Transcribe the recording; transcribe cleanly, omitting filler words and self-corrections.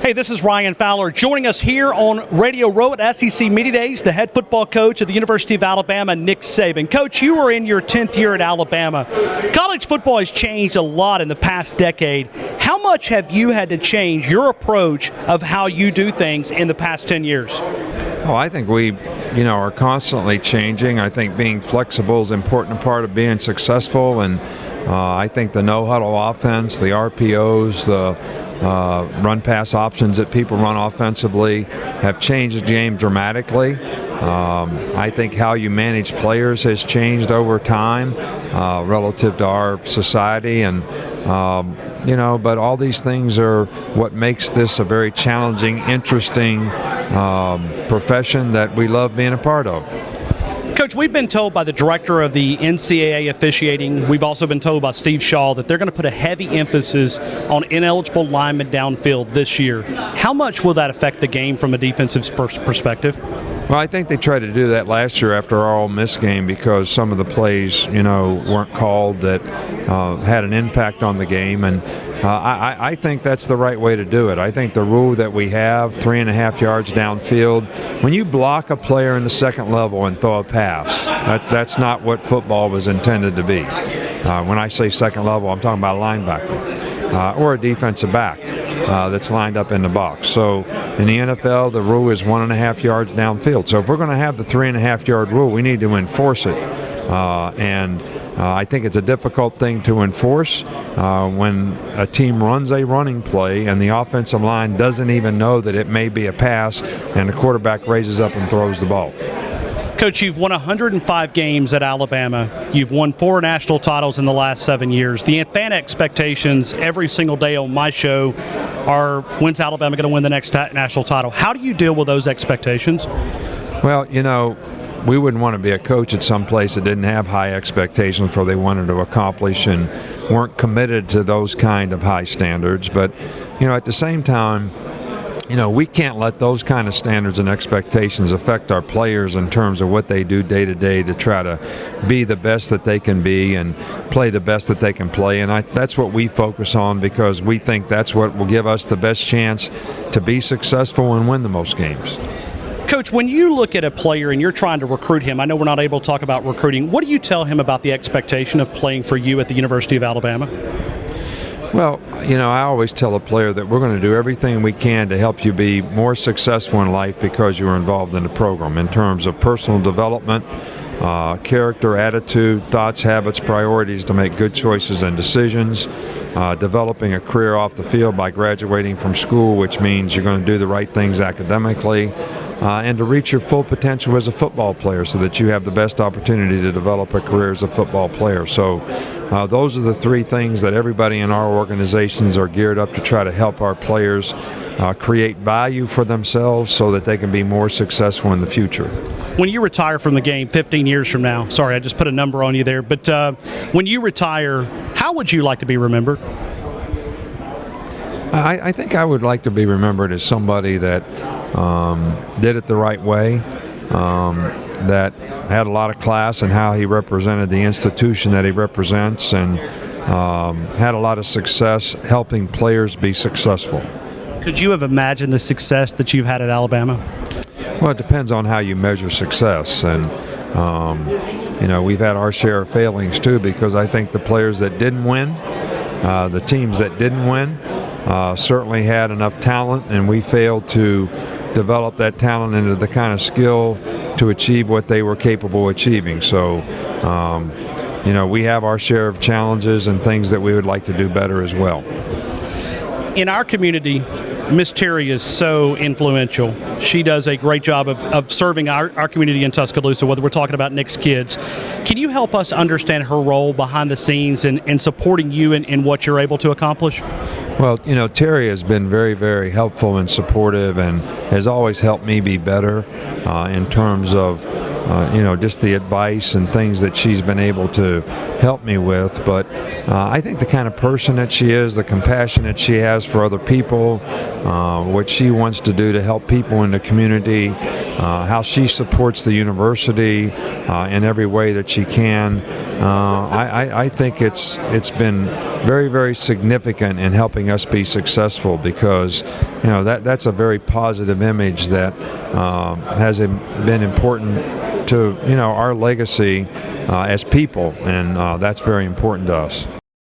Hey, this is Ryan Fowler joining us here on Radio Row at SEC Media Days, the head football coach at the University of Alabama, Nick Saban. Coach, you were in your 10th year at Alabama. College football has changed a lot in the past decade. How much have you had to change your approach of how you do things in the past 10 years? Oh, I think we, are constantly changing. I think being flexible is an important part of being successful, and I think the no-huddle offense, the RPOs, the run-pass options that people run offensively have changed the game dramatically. I think how you manage players has changed over time relative to our society, and but all these things are what makes this a very challenging, interesting profession that we love being a part of. Coach, we've been told by the director of the NCAA officiating, we've also been told by Steve Shaw that they're going to put a heavy emphasis on ineligible linemen downfield this year. How much will that affect the game from a defensive perspective? Well, I think they tried to do that last year after our Ole Miss game because some of the plays, weren't called that had an impact on the game, and I think that's the right way to do it. I think the rule that we have, 3.5 yards downfield, when you block a player in the second level and throw a pass, that's not what football was intended to be. When I say second level, I'm talking about a linebacker or a defensive back that's lined up in the box. So in the NFL, the rule is 1.5 yards downfield. So if we're going to have the 3.5 yard rule, we need to enforce it. I think it's a difficult thing to enforce when a team runs a running play and the offensive line doesn't even know that it may be a pass and the quarterback raises up and throws the ball. Coach, you've won 105 games at Alabama. You've won 4 national titles in the last 7 years. The fan expectations every single day on my show are, when's Alabama going to win the next national title? How do you deal with those expectations? Well, we wouldn't want to be a coach at some place that didn't have high expectations for what they wanted to accomplish and weren't committed to those kind of high standards. But, at the same time, we can't let those kind of standards and expectations affect our players in terms of what they do day to day to try to be the best that they can be and play the best that they can play. And that's what we focus on because we think that's what will give us the best chance to be successful and win the most games. Coach, when you look at a player and you're trying to recruit him, I know we're not able to talk about recruiting, what do you tell him about the expectation of playing for you at the University of Alabama? Well, I always tell a player that we're going to do everything we can to help you be more successful in life because you're involved in the program in terms of personal development, character, attitude, thoughts, habits, priorities to make good choices and decisions, developing a career off the field by graduating from school, which means you're going to do the right things academically, and to reach your full potential as a football player so that you have the best opportunity to develop a career as a football player. So those are the 3 things that everybody in our organizations are geared up to try to help our players create value for themselves so that they can be more successful in the future. When you retire from the game 15 years from now, sorry, I just put a number on you there, but when you retire, how would you like to be remembered? I think I would like to be remembered as somebody that did it the right way, that had a lot of class in how he represented the institution that he represents, and had a lot of success helping players be successful. Could you have imagined the success that you've had at Alabama? Well, it depends on how you measure success, and we've had our share of failings too because I think the players that didn't win, the teams that didn't win, certainly had enough talent, and we failed to develop that talent into the kind of skill to achieve what they were capable of achieving. So, we have our share of challenges and things that we would like to do better as well. In our community, Miss Terry is so influential. She does a great job of serving our community in Tuscaloosa, whether we're talking about Nick's kids. Can you help us understand her role behind the scenes in supporting you in what you're able to accomplish? Well, Terry has been very, very helpful and supportive and has always helped me be better in terms of, just the advice and things that she's been able to help me with. But I think the kind of person that she is, the compassion that she has for other people, what she wants to do to help people in the community, how she supports the university in every way that she can. I think it's been very, very significant in helping us be successful, because that's a very positive image that has been important to our legacy as people, and that's very important to us.